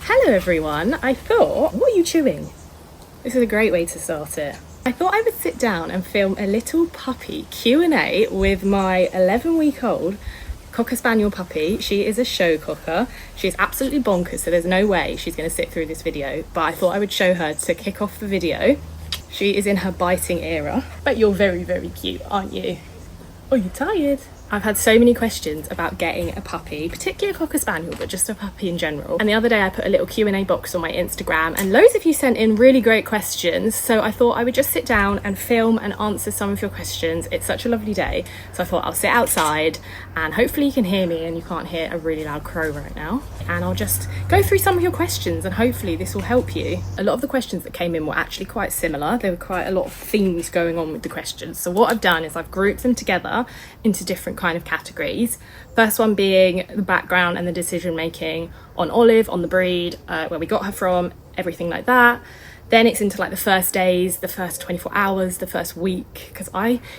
Hello everyone, I thought, what are you chewing? This is a great way to start it. I thought I would sit down and film a little puppy Q&A with my 11-week-old Cocker Spaniel puppy. She is a show cocker. She's absolutely bonkers, so there's no way she's going to sit through this video, but I thought I would show her to kick off the video. She is in her biting era, but you're very, very cute, aren't you? Oh, you're tired? I've had so many questions about getting a puppy, particularly a Cocker Spaniel, but just a puppy in general. And the other day I put a little Q&A box on my Instagram and loads of you sent in really great questions. So I thought I would just sit down and film and answer some of your questions. It's such a lovely day. So I thought I'll sit outside and hopefully you can hear me and you can't hear a really loud crow right now. And I'll just go through some of your questions and hopefully this will help you. A lot of the questions that came in were actually quite similar. There were quite a lot of themes going on with the questions. So what I've done is I've grouped them together into different kind of categories. First one being the background and the decision making on Olive, on the breed, where we got her from, everything like that. Then it's into like the first days, the first 24 hours, the first week, because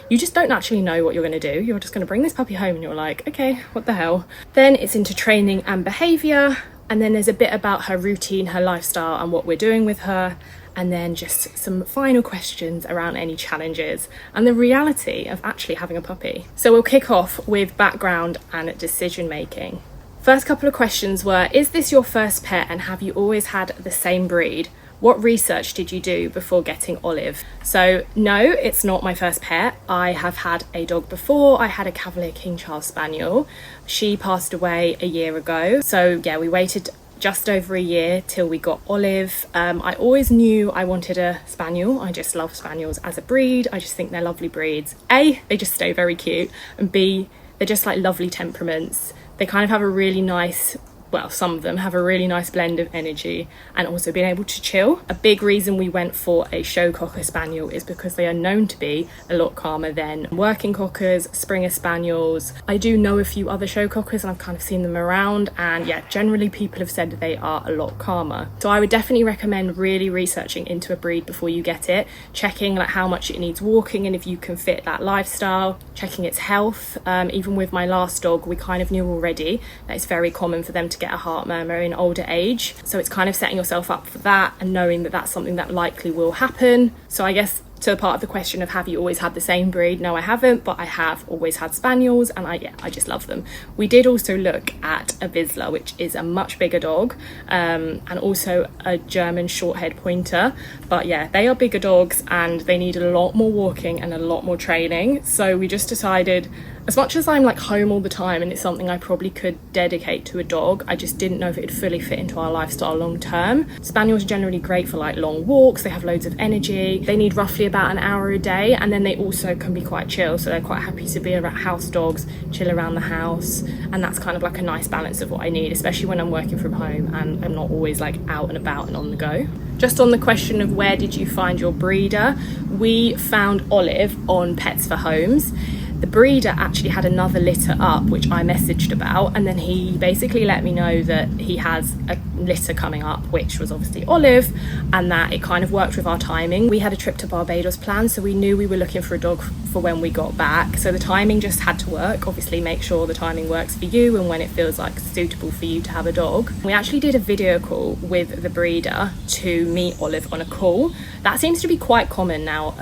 you just don't actually know what you're going to do. You're just going to bring this puppy home and you're like, okay, what the hell? Then it's into training and behaviour, and then there's a bit about her routine, her lifestyle and what we're doing with her, and then just some final questions around any challenges and the reality of actually having a puppy. So we'll kick off with background and decision making. First couple of questions were, is this your first pet and have you always had the same breed? What research did you do before getting Olive? So no, it's not my first pet. I have had a dog before. I had a Cavalier King Charles Spaniel. She passed away a year ago. So yeah, we waited just over a year till we got Olive. I always knew I wanted a Spaniel. I just love Spaniels as a breed. I just think they're lovely breeds. A, they just stay very cute, and B, they're just like lovely temperaments. They kind of have a really nice, well, some of them have a really nice blend of energy and also being able to chill. A big reason we went for a show Cocker Spaniel is because they are known to be a lot calmer than working Cockers, Springer Spaniels. I do know a few other show Cockers and I've kind of seen them around, and yeah, generally people have said that they are a lot calmer. So I would definitely recommend really researching into a breed before you get it, checking like how much it needs walking and if you can fit that lifestyle, checking its health. Even with my last dog, we kind of knew already that it's very common for them to get a heart murmur in older age, so it's kind of setting yourself up for that and knowing that that's something that likely will happen. So I guess to the part of the question of have you always had the same breed, no I haven't, but I have always had Spaniels and I just love them. We did also look at a Vizsla, which is a much bigger dog, and also a German short-haired pointer, but yeah, they are bigger dogs and they need a lot more walking and a lot more training. So we just decided, as much as I'm like home all the time and it's something I probably could dedicate to a dog, I just didn't know if it'd fully fit into our lifestyle long term. Spaniels are generally great for like long walks, they have loads of energy, they need roughly about an hour a day, and then they also can be quite chill, so they're quite happy to be around house dogs, chill around the house, and that's kind of like a nice balance of what I need, especially when I'm working from home and I'm not always like out and about and on the go. Just on the question of where did you find your breeder, we found Olive on Pets for Homes. The breeder actually had another litter up which I messaged about, and then he basically let me know that he has a litter coming up which was obviously Olive, and that it kind of worked with our timing. We had a trip to Barbados planned, so we knew we were looking for a dog for when we got back, so the timing just had to work. Obviously make sure the timing works for you and when it feels like suitable for you to have a dog. We actually did a video call with the breeder to meet Olive on a call. That seems to be quite common now.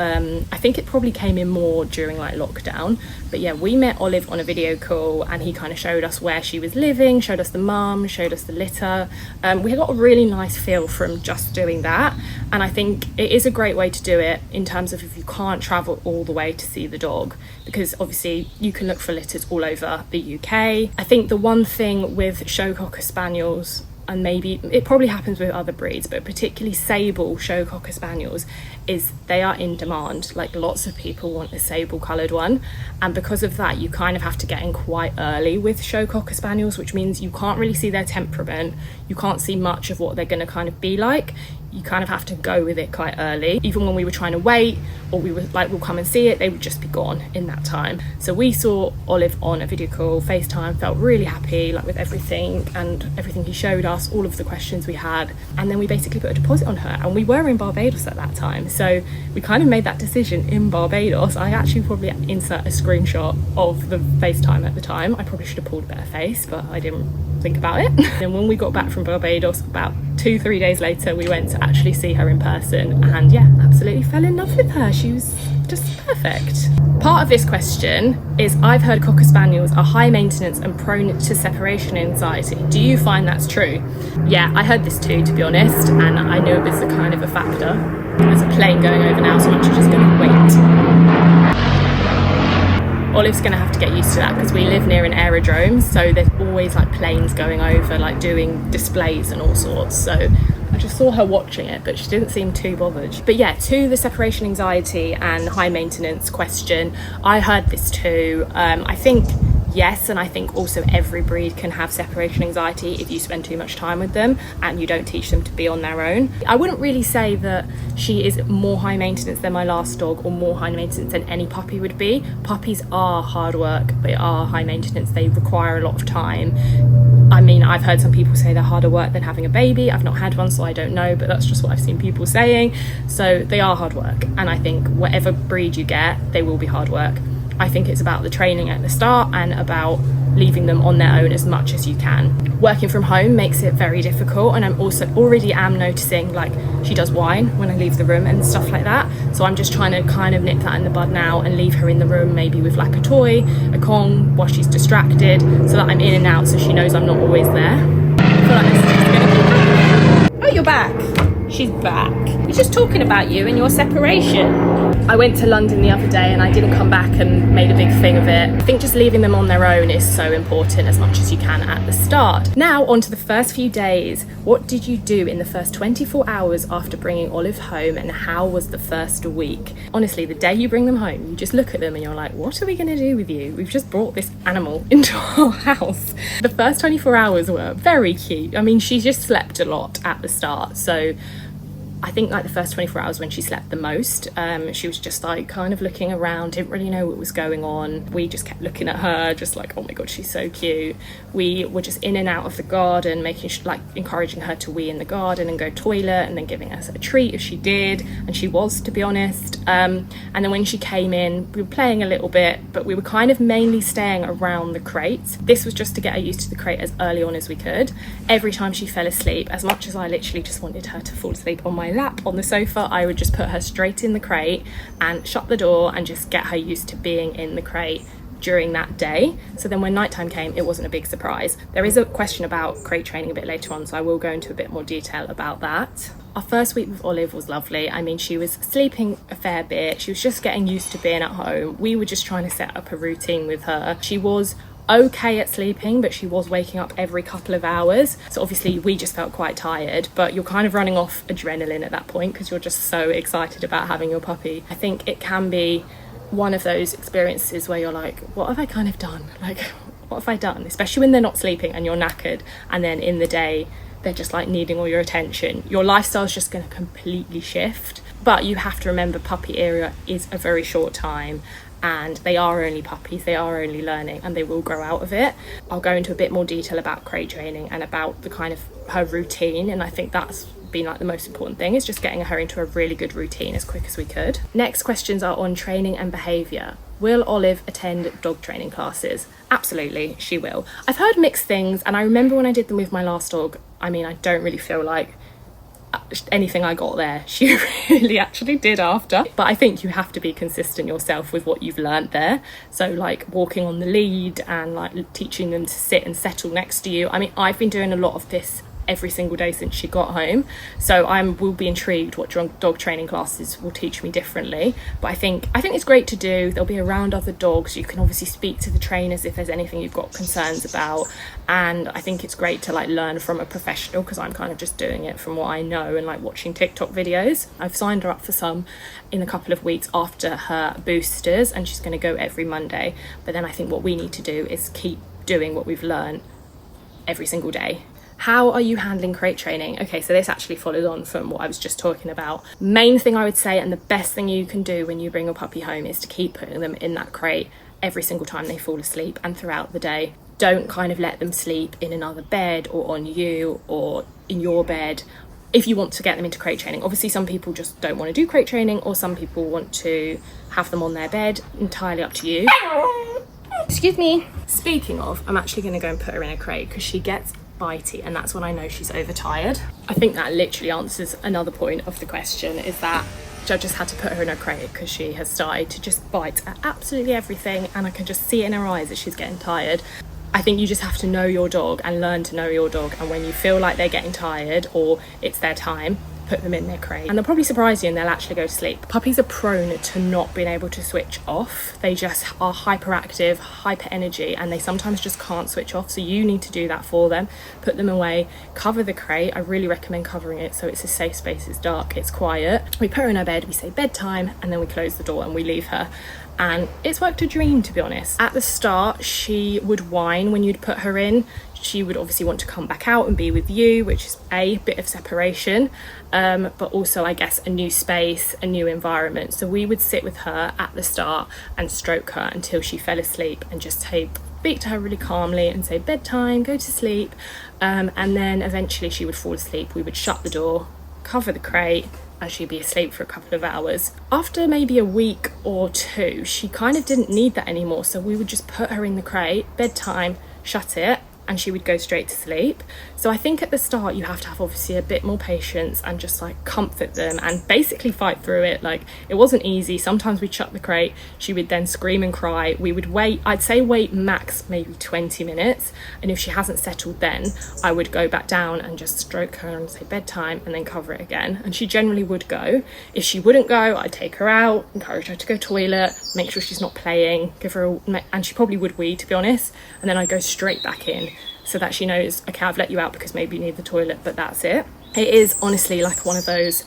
I think it probably came in more during like lockdown, but yeah, we met Olive on a video call and he kind of showed us where she was living, showed us the mum, showed us the litter. We got a really nice feel from just doing that, and I think it is a great way to do it in terms of if you can't travel all the way to see the dog, because obviously you can look for litters all over the UK. I think the one thing with show Cocker Spaniels, and maybe it probably happens with other breeds, but particularly sable show Cocker Spaniels, is they are in demand. Like lots of people want a sable coloured one, and because of that you kind of have to get in quite early with show Cocker Spaniels, which means you can't really see their temperament, you can't see much of what they're going to kind of be like. You kind of have to go with it quite early. Even when we were trying to wait, or we were like, we'll come and see it, they would just be gone in that time. So we saw Olive on a video call, FaceTime, felt really happy like with everything and everything he showed us, all of the questions we had, and then we basically put a deposit on her, and we were in Barbados at that time, so we kind of made that decision in Barbados. I actually probably insert a screenshot of the FaceTime at the time. I probably should have pulled a better face, but I didn't think about it. And when we got back from Barbados, about 2-3 days later, we went to actually see her in person, and yeah, absolutely fell in love with her. She was just perfect. Part of this question is, I've heard Cocker Spaniels are high maintenance and prone to separation anxiety. Do you find that's true? Yeah, I heard this too, to be honest, and I knew it was a kind of a factor. There's a plane going over now, so I'm actually just going to wait. Olive's going to have to get used to that because we live near an aerodrome, so there's always like planes going over, like doing displays and all sorts. So I just saw her watching it, but she didn't seem too bothered. But yeah, to the separation anxiety and high maintenance question, I heard this too. I think yes, and I think also every breed can have separation anxiety if you spend too much time with them and you don't teach them to be on their own. I wouldn't really say that she is more high maintenance than my last dog or more high maintenance than any puppy would be. Puppies are hard work, they are high maintenance, they require a lot of time. I mean, I've heard some people say they're harder work than having a baby. I've not had one, so I don't know, but that's just what I've seen people saying. So they are hard work, and I think whatever breed you get, they will be hard work. I think it's about the training at the start and about leaving them on their own as much as you can. Working from home makes it very difficult, and I'm also already noticing like she does whine when I leave the room and stuff like that. So I'm just trying to kind of nip that in the bud now and leave her in the room maybe with like a toy, a Kong, while she's distracted, so that I'm in and out so she knows I'm not always there. I feel like this is just gonna keep happening. Oh, you're back. She's back. We're just talking about you and your separation. I went to London the other day and I didn't come back and made a big thing of it. I think just leaving them on their own is so important as much as you can at the start. Now on to the first few days. What did you do in the first 24 hours after bringing Olive home, and how was the first week? Honestly, the day you bring them home, you just look at them and you're like, what are we going to do with you? We've just brought this animal into our house. The first 24 hours were very cute. I mean, she just slept a lot at the start, so I think like the first 24 hours when she slept the most, she was just like kind of looking around, didn't really know what was going on. We just kept looking at her, just like, oh my god, she's so cute. We were just in and out of the garden, making like encouraging her to wee in the garden and go toilet, and then giving us a treat if she did, and she was, to be honest. And then when she came in, we were playing a little bit, but we were kind of mainly staying around the crate. This was just to get her used to the crate as early on as we could. Every time she fell asleep, as much as I literally just wanted her to fall asleep on my lap on the sofa, I would just put her straight in the crate and shut the door and just get her used to being in the crate during that day. So then when nighttime came, it wasn't a big surprise. There is a question about crate training a bit later on, so I will go into a bit more detail about that. Our first week with Olive was lovely. I mean, she was sleeping a fair bit. She was just getting used to being at home. We were just trying to set up a routine with her. She was okay at sleeping, but she was waking up every couple of hours, so obviously we just felt quite tired, but you're kind of running off adrenaline at that point because you're just so excited about having your puppy. I think it can be one of those experiences where you're like, what have I kind of done? Like, what have I done? Especially when they're not sleeping and you're knackered, and then in the day they're just like needing all your attention. Your lifestyle's just going to completely shift. But you have to remember, puppy era is a very short time, and they are only puppies, they are only learning, and they will grow out of it. I'll go into a bit more detail about crate training and about the kind of her routine, and I think that's been like the most important thing, is just getting her into a really good routine as quick as we could. Next questions are on training and behaviour. Will Olive attend dog training classes? Absolutely, she will. I've heard mixed things, and I remember when I did them with my last dog, I mean, I don't really feel like anything I got there she really actually did after, but I think you have to be consistent yourself with what you've learned there. So like walking on the lead and like teaching them to sit and settle next to you. I mean, I've been doing a lot of this every single day since she got home, so I will be intrigued what dog training classes will teach me differently. But I think it's great to do. They'll be around other dogs, you can obviously speak to the trainers if there's anything you've got concerns about, and I think it's great to like learn from a professional, because I'm kind of just doing it from what I know and like watching TikTok videos. I've signed her up for some in a couple of weeks after her boosters, and she's going to go every Monday. But then I think what we need to do is keep doing what we've learned every single day. How are you handling crate training? Okay, so this actually follows on from what I was just talking about. Main thing I would say, and the best thing you can do when you bring your puppy home, is to keep putting them in that crate every single time they fall asleep and throughout the day. Don't kind of let them sleep in another bed or on you or in your bed if you want to get them into crate training. Obviously some people just don't want to do crate training, or some people want to have them on their bed. Entirely up to you. Excuse me. Speaking of, I'm actually going to go and put her in a crate because she gets bitey, and that's when I know she's overtired. I think that literally answers another point of the question, is that I just had to put her in a crate because she has started to just bite at absolutely everything, and I can just see it in her eyes that she's getting tired. I think you just have to know your dog and learn to know your dog, and when you feel like they're getting tired or it's their time, put them in their crate, and they'll probably surprise you and they'll actually go to sleep. Puppies are prone to not being able to switch off. They just are hyperactive, hyper energy, and they sometimes just can't switch off, so you need to do that for them. Put them away, cover the crate. I really recommend covering it so it's a safe space, it's dark, it's quiet. We put her in her bed, we say bedtime, and then we close the door and we leave her. And it's worked a dream, to be honest. At the start, she would whine when you'd put her in. She would obviously want to come back out and be with you, which is a bit of separation, but also, I guess, a new space, a new environment. So we would sit with her at the start and stroke her until she fell asleep, and just speak to her really calmly and say bedtime, go to sleep, and then eventually she would fall asleep. We would shut the door, cover the crate, and she'd be asleep for a couple of hours. After maybe a week or two, she kind of didn't need that anymore, so we would just put her in the crate, bedtime, shut it, and she would go straight to sleep. So I think at the start you have to have obviously a bit more patience and just like comfort them and basically fight through it. Like, it wasn't easy. Sometimes we'd shut the crate, she would then scream and cry. We would wait, I'd say wait max maybe 20 minutes, and if she hasn't settled, then I would go back down and just stroke her and say bedtime and then cover it again, and she generally would go. If she wouldn't go, I'd take her out, encourage her to go toilet, make sure she's not playing, give her and she probably would wee, to be honest, and then I'd go straight back in so that she knows, okay, I've let you out because maybe you need the toilet, but that's it. It is honestly like one of those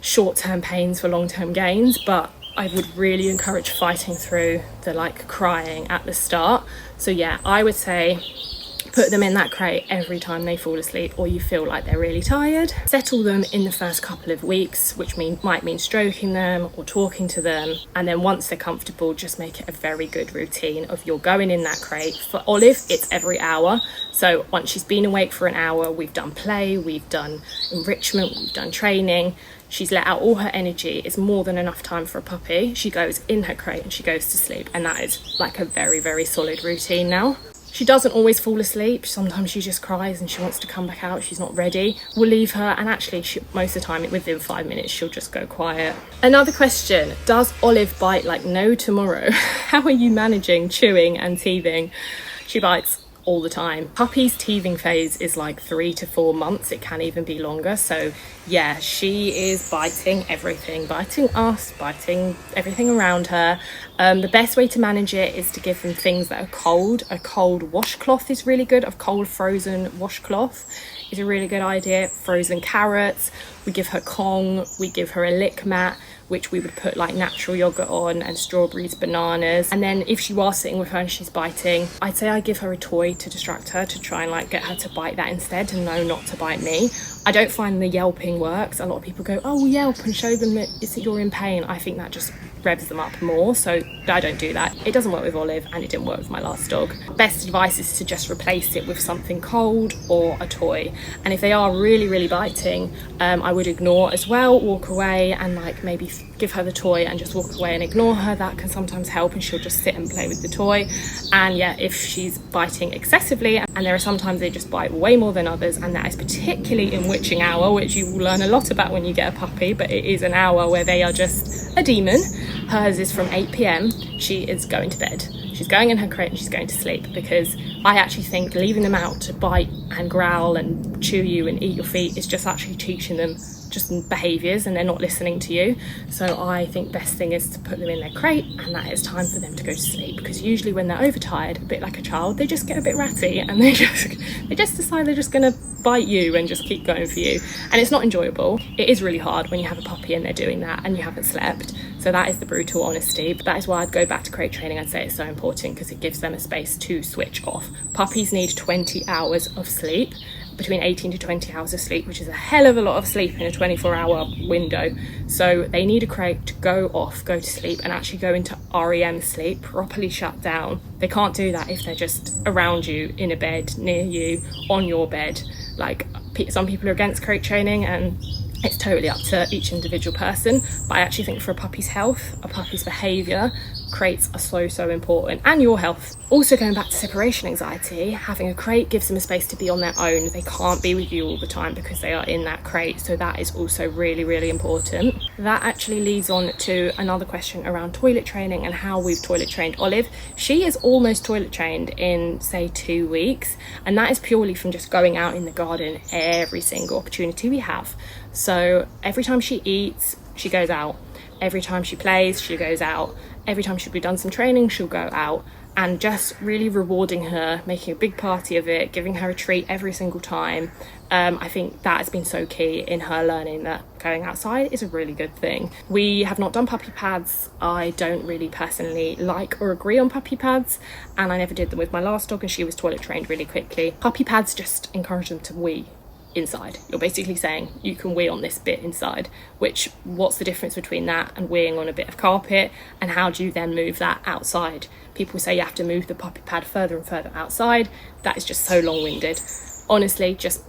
short-term pains for long-term gains, but I would really encourage fighting through the like crying at the start. So yeah, I would say put them in that crate every time they fall asleep or you feel like they're really tired. Settle them in the first couple of weeks, which might mean stroking them or talking to them, and then once they're comfortable, just make it a very good routine of you're going in that crate. For Olive, it's every hour. So once she's been awake for an hour, we've done play, we've done enrichment, we've done training, she's let out all her energy. It's more than enough time for a puppy. She goes in her crate and she goes to sleep, and that is like a very, very solid routine now. She doesn't always fall asleep. Sometimes she just cries and she wants to come back out. She's not ready. We'll leave her, and actually most of the time within 5 minutes she'll just go quiet. Another question, does Olive bite like no tomorrow? How are you managing chewing and teething? She bites all the time. Puppy's teething phase is like 3 to 4 months. It can even be longer. So yeah, she is biting everything, biting us, biting everything around her. The best way to manage it is to give them things that are cold. A cold washcloth is really good. A cold frozen washcloth is a really good idea. Frozen carrots. We give her Kong. We give her a lick mat, which we would put like natural yogurt on, and strawberries, bananas. And then if you are sitting with her and she's biting, I'd say I give her a toy to distract her, to try and like get her to bite that instead, and know not to bite me. I don't find the yelping works. A lot of people go, oh, we'll yelp and show them that you're in pain. I think that just revs them up more, so I don't do that. It doesn't work with Olive, and it didn't work with my last dog. Best advice is to just replace it with something cold or a toy. And if they are really, really biting, I would ignore as well, walk away, and like maybe give her the toy and just walk away and ignore her. That can sometimes help, and she'll just sit and play with the toy. And yeah, if she's biting excessively, and there are sometimes they just bite way more than others, and that is particularly in witching hour, which you will learn a lot about when you get a puppy, but it is an hour where they are just a demon. Hers is from 8 p.m. She is going to bed. She's going in her crate and she's going to sleep, because I actually think leaving them out to bite and growl and chew you and eat your feet is just actually teaching them just behaviours, and they're not listening to you. So I think best thing is to put them in their crate, and that is time for them to go to sleep, because usually when they're overtired, a bit like a child, they just get a bit ratty and they just decide they're just going to bite you and just keep going for you, and it's not enjoyable. It is really hard when you have a puppy and they're doing that and you haven't slept. So that is the brutal honesty, but that is why I'd go back to crate training. I'd say it's so important because it gives them a space to switch off. Puppies need 20 hours of sleep, between 18 to 20 hours of sleep, which is a hell of a lot of sleep in a 24-hour window. So they need a crate to go off, go to sleep, and actually go into REM sleep, properly shut down. They can't do that if they're just around you, in a bed, near you, on your bed. Like, some people are against crate training, and it's totally up to each individual person. But I actually think for a puppy's health, a puppy's behaviour, Crates are so important, and your health. Also, going back to separation anxiety, having a crate gives them a space to be on their own. They can't be with you all the time because they are in that crate, so that is also really important. That actually leads on to another question around toilet training and how we've toilet trained Olive. She is almost toilet trained in, say, 2 weeks, and that is purely from just going out in the garden every single opportunity we have. So every time she eats, she goes out. Every time she plays, she goes out. Every time she'll be done some training, she'll go out, and just really rewarding her, making a big party of it, giving her a treat every single time. I think that has been so key in her learning that going outside is a really good thing. We have not done puppy pads. I don't really personally like or agree on puppy pads, and I never did them with my last dog, and she was toilet trained really quickly. Puppy pads just encourage them to wee inside. You're basically saying you can wee on this bit inside, which, what's the difference between that and weeing on a bit of carpet, and how do you then move that outside? People say you have to move the puppy pad further and further outside. That is just so long-winded. Honestly, just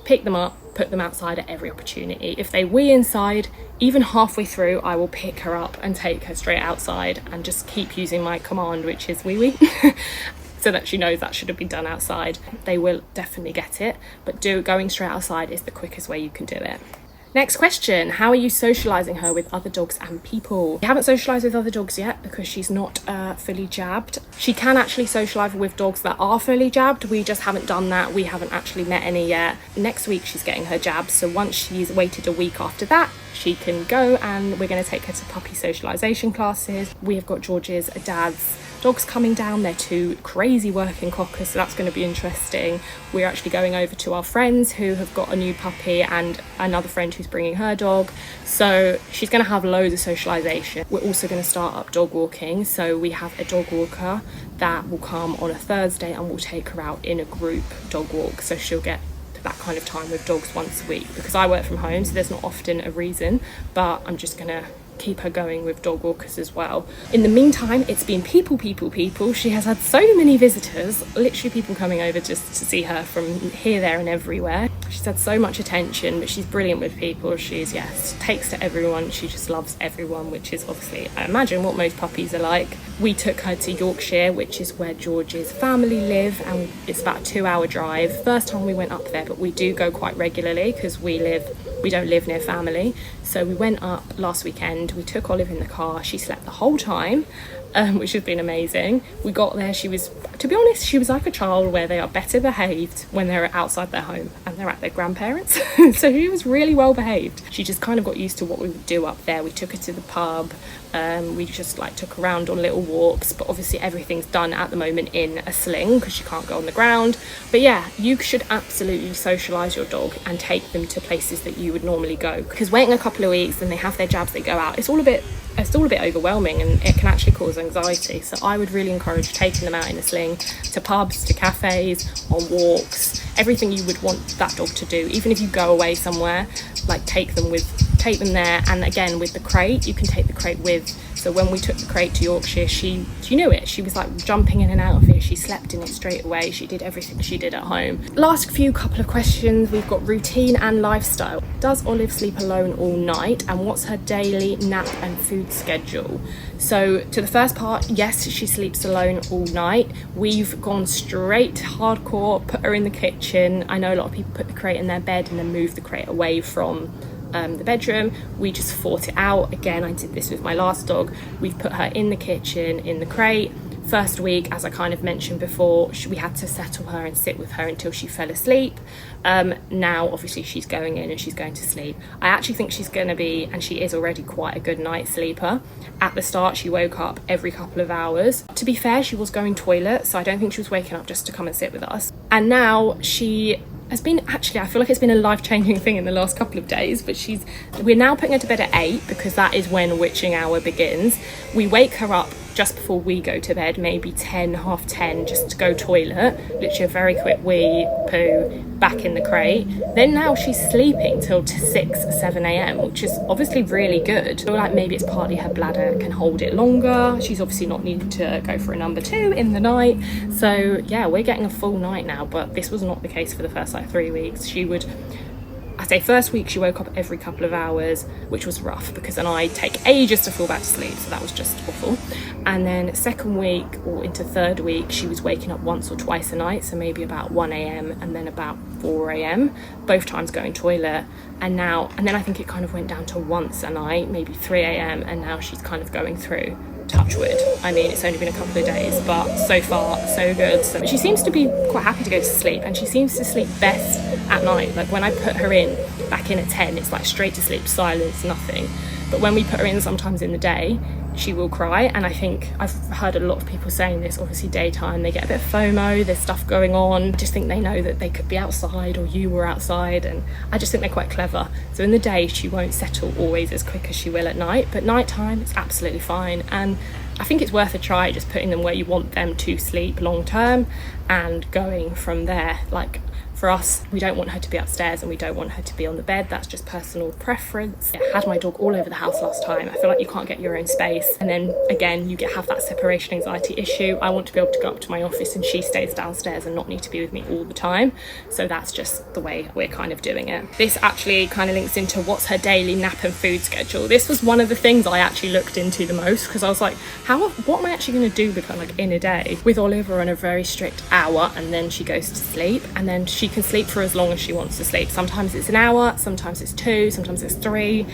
pick them up, put them outside at every opportunity. If they wee inside, even halfway through, I will pick her up and take her straight outside and just keep using my command, which is wee wee. So that she knows that should have been done outside. They will definitely get it, but going straight outside is the quickest way you can do it. Next question, how are you socialising her with other dogs and people? We haven't socialised with other dogs yet because she's not fully jabbed. She can actually socialise with dogs that are fully jabbed. We just haven't done that. We haven't actually met any yet. Next week she's getting her jabs, so once she's waited a week after that, she can go, and we're going to take her to puppy socialisation classes. We have got George's dad's dogs coming down. They're 2 crazy working cockers, so that's going to be interesting. We're actually going over to our friends who have got a new puppy and another friend who's bringing her dog, so she's going to have loads of socialisation. We're also going to start up dog walking, so we have a dog walker that will come on a Thursday and we'll take her out in a group dog walk, so she'll get that kind of time with dogs once a week. Because I work from home, so there's not often a reason, but I'm just gonna keep her going with dog walkers as well. In the meantime, it's been people. She has had so many visitors, literally people coming over just to see her from here, there and everywhere. She's had so much attention, but she's brilliant with people. She's, yes, takes to everyone. She just loves everyone, which is obviously, I imagine, what most puppies are like. We took her to Yorkshire, which is where George's family live, and it's about a 2-hour drive. First time we went up there, but we do go quite regularly because we don't live near family. So we went up last weekend. We took Olive in the car. She slept the whole time, which has been amazing. We got there, she was, to be honest, she was like a child, where they are better behaved when they're outside their home and they're at their grandparents. So she was really well behaved. She just kind of got used to what we would do up there. We took her to the pub. We just took her around on little walks, but obviously everything's done at the moment in a sling because she can't go on the ground. But yeah, you should absolutely socialise your dog and take them to places that you would normally go, because waiting a couple of weeks, then they have their jabs, they go out, it's all a bit overwhelming, and it can actually cause anxiety. So I would really encourage taking them out in a sling to pubs, to cafes, on walks, everything you would want that dog to do. Even if you go away somewhere, take them there. And again, with the crate, you can take the crate with. So when we took the crate to Yorkshire, she knew it. She was jumping in and out of it. She slept in it straight away. She did everything she did at home. Last couple of questions, we've got routine and lifestyle. Does Olive sleep alone all night, and what's her daily nap and food schedule? So to the first part, yes, she sleeps alone all night. We've gone straight hardcore, put her in the kitchen. I know a lot of people put the crate in their bed and then move the crate away from the bedroom. We just fought it out. Again, I did this with my last dog. We've put her in the kitchen, in the crate. First week, as I kind of mentioned before, we had to settle her and sit with her until she fell asleep. Now, obviously, she's going in and she's going to sleep. I actually think she's going to be, and she is already, quite a good night sleeper. At the start, she woke up every couple of hours. To be fair, she was going toilet, so I don't think she was waking up just to come and sit with us. And now she has been, actually, I feel like it's been a life-changing thing in the last couple of days, but we're now putting her to bed at 8 because that is when witching hour begins. We wake her up just before we go to bed, maybe 10, half 10, just to go toilet, literally a very quick wee, poo, back in the crate. Then now she's sleeping till 6, 7 a.m, which is obviously really good. So maybe it's partly her bladder can hold it longer. She's obviously not needing to go for a number 2 in the night. So yeah, we're getting a full night now, but this was not the case for the first 3 weeks. I say first week she woke up every couple of hours, which was rough because then I take ages to fall back to sleep, so that was just awful. And then second week or into third week she was waking up once or twice a night, so maybe about 1 a.m. and then about 4 a.m, both times going toilet. And then I think it kind of went down to once a night, maybe 3 a.m, and now she's kind of going through, touch wood. I mean, it's only been a couple of days, but so far so good. So she seems to be quite happy to go to sleep, and she seems to sleep best at night. Like when I put her back in at 10, it's like straight to sleep, silence, nothing. But when we put her in sometimes in the day, she will cry. And I think I've heard a lot of people saying this, obviously daytime they get a bit of FOMO, there's stuff going on, I just think they know that they could be outside or you were outside, and I just think they're quite clever. So in the day she won't settle always as quick as she will at night, but nighttime it's absolutely fine. And I think it's worth a try, just putting them where you want them to sleep long term and going from there. Like for us, we don't want her to be upstairs and we don't want her to be on the bed. That's just personal preference. I had my dog all over the house last time. I feel like you can't get your own space. And then again, you have that separation anxiety issue. I want to be able to go up to my office and she stays downstairs and not need to be with me all the time. So that's just the way we're kind of doing it. This actually kind of links into what's her daily nap and food schedule. This was one of the things I actually looked into the most, because I was like, what am I actually going to do with her like in a day? With Oliver on a very strict hour, and then she goes to sleep, and then she can sleep for as long as she wants to sleep. Sometimes it's an hour, sometimes it's 2, sometimes it's 3.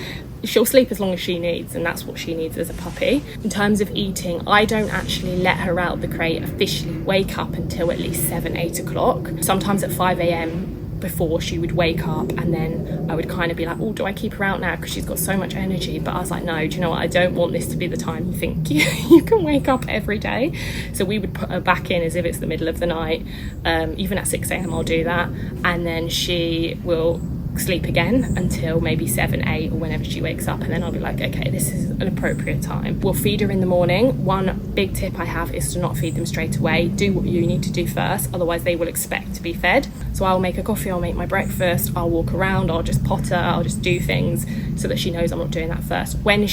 She'll sleep as long as she needs, and that's what she needs as a puppy. In terms of eating, I don't actually let her out the crate officially wake up until at least 7-8 o'clock. Sometimes at 5 a.m. before she would wake up, and then I would kind of be like, oh, do I keep her out now because she's got so much energy? But I was like, no, do you know what, I don't want this to be the time you think you can wake up every day. So we would put her back in as if it's the middle of the night. Even at 6 a.m. I'll do that, and then she will sleep again until maybe 7, 8, or whenever she wakes up, and then I'll be like, okay, this is an appropriate time. We'll feed her in the morning. One big tip I have is to not feed them straight away. Do what you need to do first, otherwise they will expect to be fed. So I'll make a coffee, I'll make my breakfast, I'll walk around, I'll just potter, I'll just do things so that she knows I'm not doing that first. When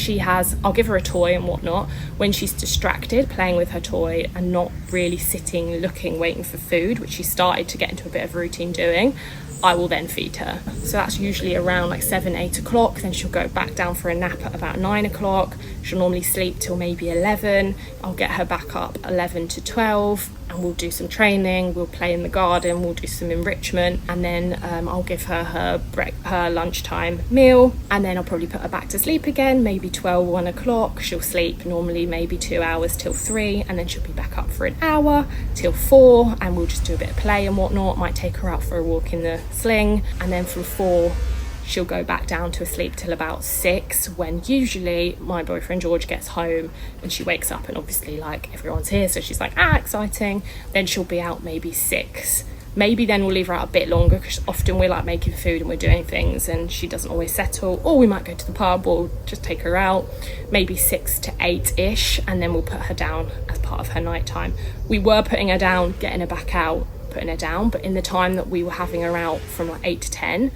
I'll give her a toy and whatnot. When she's distracted playing with her toy and not really sitting, looking, waiting for food, which she started to get into a bit of a routine doing, I will then feed her. So that's usually around like 7-8 o'clock. Then she'll go back down for a nap at about 9 o'clock. She'll normally sleep till maybe 11. I'll get her back up 11 to 12, and we'll do some training, we'll play in the garden, we'll do some enrichment, and then I'll give her her lunchtime meal, and then I'll probably put her back to sleep again, maybe 12, 1 o'clock. She'll sleep normally maybe 2 hours till 3, and then she'll be back up for an hour till 4, and we'll just do a bit of play and whatnot. Might take her out for a walk in the sling, and then from 4 she'll go back down to sleep till about 6, when usually my boyfriend George gets home and she wakes up, and obviously like everyone's here, so she's like, exciting. Then she'll be out maybe 6. Maybe then we'll leave her out a bit longer, because often we're like making food and we're doing things and she doesn't always settle, or we might go to the pub or just take her out. Maybe 6 to 8-ish, and then we'll put her down as part of her night time. We were putting her down, getting her back out, putting her down, but in the time that we were having her out from like 8 to 10,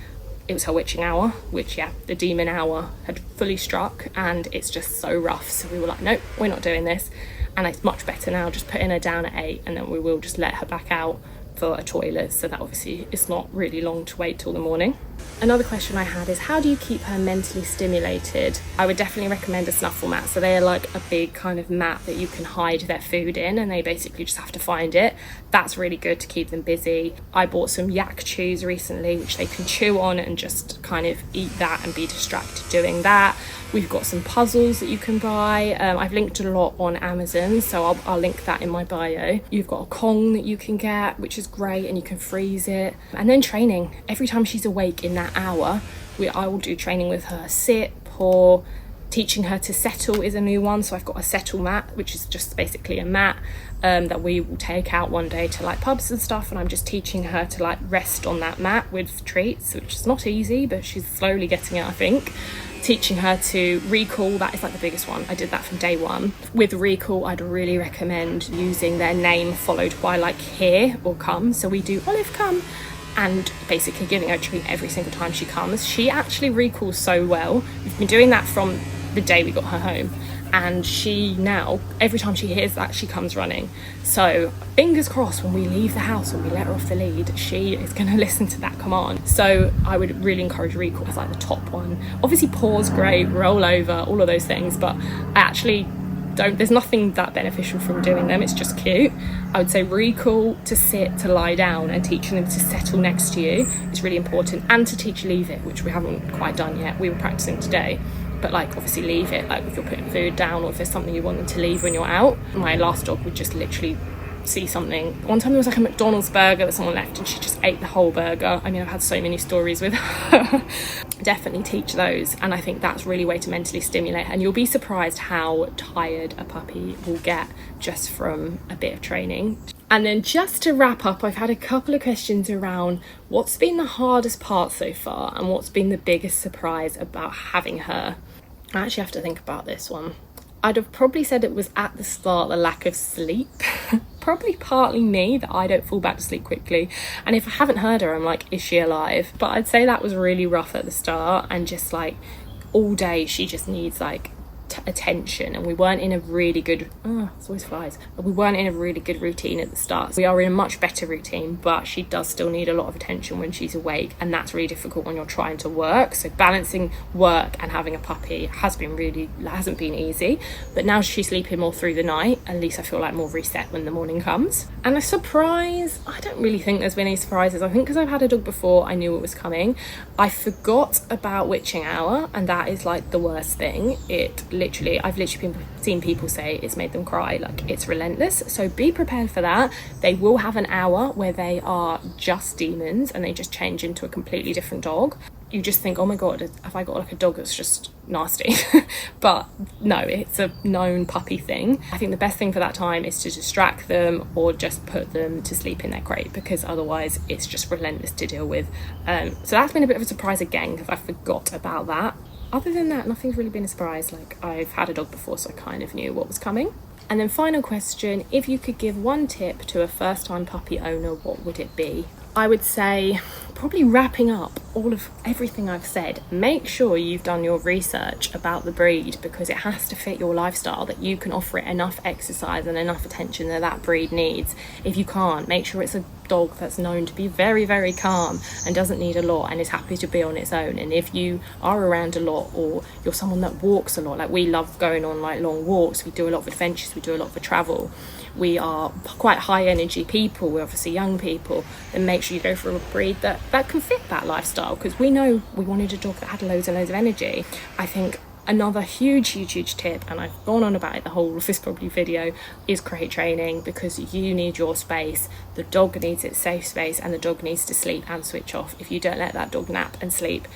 it was her witching hour, which, yeah, the demon hour had fully struck, and it's just so rough. So we were like, nope, we're not doing this. And it's much better now just putting her down at 8, and then we will just let her back out for a toilet, so that obviously it's not really long to wait till the morning. Another question I had is, how do you keep her mentally stimulated? I would definitely recommend a snuffle mat. So they're like a big kind of mat that you can hide their food in, and they basically just have to find it. That's really good to keep them busy. I bought some yak chews recently, which they can chew on and just kind of eat that and be distracted doing that. We've got some puzzles that you can buy. I've linked a lot on Amazon, so I'll link that in my bio. You've got a Kong that you can get, which is great, and you can freeze it. And then training. Every time she's awake in that hour, I will do training with her. Sit, paw, teaching her to settle is a new one. So I've got a settle mat, which is just basically a mat that we will take out one day to like pubs and stuff, and I'm just teaching her to like rest on that mat with treats, which is not easy, but she's slowly getting it, I think. Teaching her to recall, that is like the biggest one. I did that from day one. With recall, I'd really recommend using their name followed by like here or come. So we do Olive, come, and basically giving her a treat every single time she comes. She actually recalls so well. We've been doing that from the day we got her home, and she now, every time she hears that, she comes running. So fingers crossed, when we leave the house, when we let her off the lead, she is going to listen to that command. So I would really encourage recall as like the top one. Obviously paw's great, roll over, all of those things, but I actually there's nothing that beneficial from doing them, it's just cute. I would say recall, to sit, to lie down, and teaching them to settle next to you is really important, and to teach leave it, which we haven't quite done yet. We were practicing today, but like obviously leave it, like if you're putting food down or if there's something you want them to leave when you're out. My last dog would just literally see something. One time there was like a McDonald's burger that someone left and she just ate the whole burger. I mean, I've had so many stories with her. Definitely teach those, and I think that's really a way to mentally stimulate, and you'll be surprised how tired a puppy will get just from a bit of training. And then just to wrap up, I've had a couple of questions around what's been the hardest part so far and what's been the biggest surprise about having her. I actually have to think about this one. I'd have probably said it was at the start, the lack of sleep. Probably partly me, that I don't fall back to sleep quickly. And if I haven't heard her, I'm like, is she alive? But I'd say that was really rough at the start, and just like all day she just needs like attention, and we weren't in a really good it's always flies, but we weren't in a really good routine at the start. We are in a much better routine, but she does still need a lot of attention when she's awake, and that's really difficult when you're trying to work. So balancing work and having a puppy hasn't been easy, but now she's sleeping more through the night. At least I feel like more reset when the morning comes. And a surprise, I don't really think there's been any surprises. I think because I've had a dog before, I knew it was coming. I forgot about witching hour, and that is like the worst thing. I've literally seen people say it's made them cry, like it's relentless. So be prepared for that. They will have an hour where they are just demons and they just change into a completely different dog. You just think, oh my god, have I got like a dog that's just nasty? But no, it's a known puppy thing. I think the best thing for that time is to distract them or just put them to sleep in their crate, because otherwise it's just relentless to deal with. So that's been a bit of a surprise again, because I forgot about that. Other than that, nothing's really been a surprise. Like, I've had a dog before, so I kind of knew what was coming. And then final question, if you could give one tip to a first-time puppy owner, what would it be? I would say, probably wrapping up everything I've said, make sure you've done your research about the breed, because it has to fit your lifestyle, that you can offer it enough exercise and enough attention that breed needs. If you can't, make sure it's a dog that's known to be very, very calm and doesn't need a lot and is happy to be on its own. And if you are around a lot, or you're someone that walks a lot, like we love going on like long walks, we do a lot of adventures, we do a lot of travel, we are quite high energy people, we're obviously young people, then make sure you go for a breed that can fit that lifestyle, because we know we wanted a dog that had loads and loads of energy. I think another huge tip, and I've gone on about it the whole of this probably video, is crate training, because you need your space, the dog needs its safe space, and the dog needs to sleep and switch off. If you don't let that dog nap and sleep,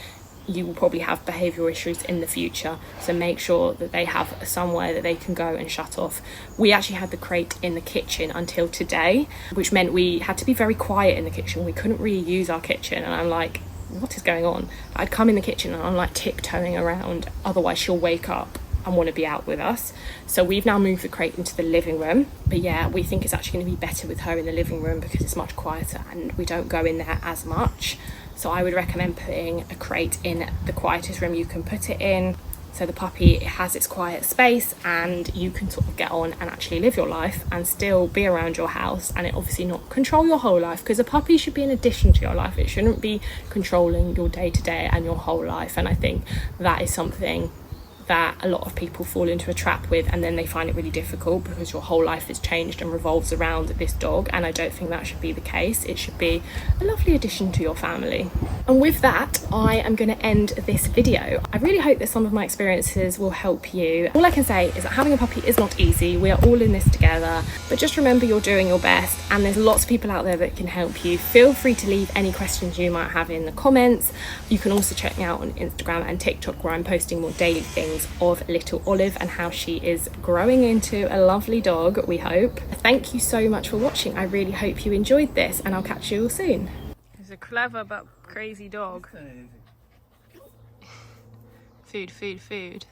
you will probably have behavioural issues in the future. So make sure that they have somewhere that they can go and shut off. We actually had the crate in the kitchen until today, which meant we had to be very quiet in the kitchen. We couldn't really use our kitchen, and I'm like, what is going on? I'd come in the kitchen and I'm like tiptoeing around, otherwise she'll wake up and want to be out with us. So we've now moved the crate into the living room, but yeah, we think it's actually going to be better with her in the living room because it's much quieter and we don't go in there as much. So I would recommend putting a crate in the quietest room you can put it in, so the puppy has its quiet space and you can sort of get on and actually live your life and still be around your house, and it obviously not control your whole life, because a puppy should be an addition to your life. It shouldn't be controlling your day-to-day and your whole life. And I think that is something that a lot of people fall into a trap with, and then they find it really difficult because your whole life has changed and revolves around this dog, and I don't think that should be the case. It should be a lovely addition to your family. And with that, I am going to end this video. I really hope that some of my experiences will help you. All I can say is that having a puppy is not easy. We are all in this together, but just remember you're doing your best, and there's lots of people out there that can help you. Feel free to leave any questions you might have in the comments. You can also check me out on Instagram and TikTok, where I'm posting more daily things of little Olive and how she is growing into a lovely dog, we hope. Thank you so much for watching. I really hope you enjoyed this, and I'll catch you all soon. It's a clever but crazy dog. Food.